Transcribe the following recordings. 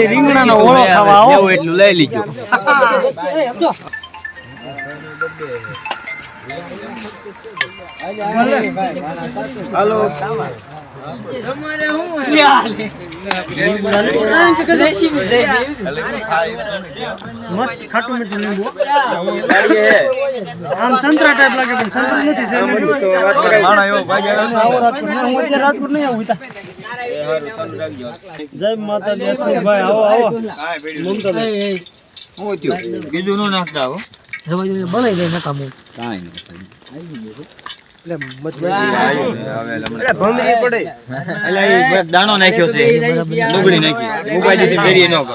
રીંગણાનો ઓળો ખાવા આવો એટલું લઈ લીજો. હાલો તમારે હું મસ્ત ખાટું મીઠું લીંબુ આમ સંતરા ટાઈપ લાગે પણ સંતરા નથી રાજકોટ નહીં આવું જય માતાજી અશ્વિનભાઈ આવો આવો બીજું નો નાખતા આવો બનાવી દે નકામું કાંઈ દાણો નાખ્યો છે ડુંગળી નાખી ઉપાજી ફેરી ન કરો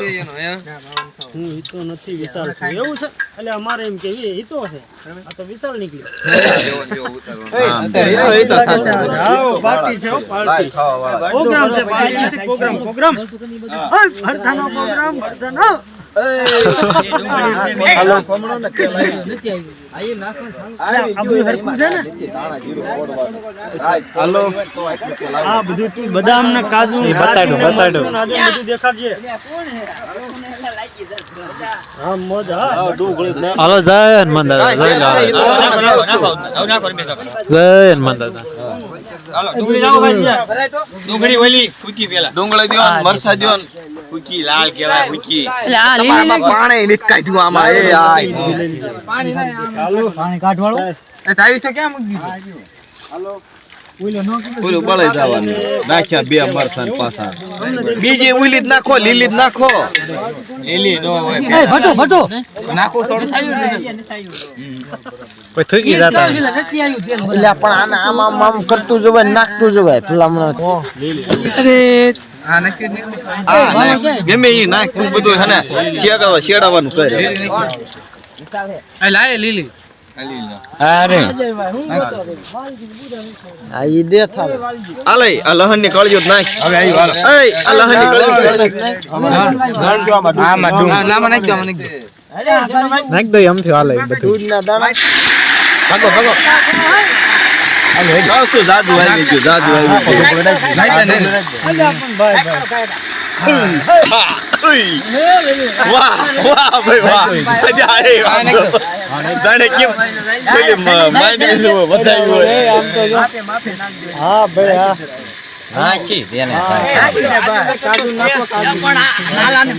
હું હિતો નથી વિશાલ છું એવું છે એટલે અમારે એમ કે હિતો છે આ તો વિશાલ નીકળ્યો પાર્ટી છે પાર્ટી પ્રોગ્રામ છે પ્રોગ્રામ ભરતાનો પ્રોગ્રામ ભરતાનો હાલો કોમણો નથી આઈ નાખો આબુ હરકું છે ને હાલો આ બધું તું બદામ ને કાજુ બતાડો બધું દેખાડજે હા મોજ હા હાલો જય હનુમાન દાદા જય હનુમાન દાદા હાલો ડુંગળી નાખો ભાઈ ડુંગળી ઓલી ફૂકી પેલા ડુંગળી દયો મરસા દયો ફૂકી લાલ કેવાય ફૂકી તમારામાં પાણી નીત કાઢ્યું આમાં એ આય પાણી કાઢવાળો એ તાવી તો ક્યાં મૂકી દીધું હાલો ઓલો બળે જવાનું નાખ્યા બે મરસા ને પાસા બીજી ઉલી જ નાખો લીલી જ નાખો લીલી નો હોય એ ભટો નાખો થોડું થયું ને કોઈ થકી જાતા એટલે પણ આને આમ કરતું જવાય નાખતું જવાય ભલામણ અરે આ નક્કી ગમે ઈ નાખ તું બધું હે ને શેડાવાનું કરે આ લાય લીલી અરે આ ઈ દે થાલે આલે આ લહણ ની કળિયો નાખ હવે આઈ હાલો એ આ લહણ ની કળિયો નાખ જો આમાં નામાં નાખ દો નાખ દો એમ થી હાલે બધું દૂધ ના દાણા ભાગો હાલે ગાવસો જાદુ આવી ગયો જાદુ આવી વાહ ભાઈ વાહ મજા આવી જાણે કેમ પેલી માઇન્ડ વિશે વધાયું હોય આમ તો હા ભાઈ હા હા કી દેને કાજુ નાખો કાજુ પણ નાલાને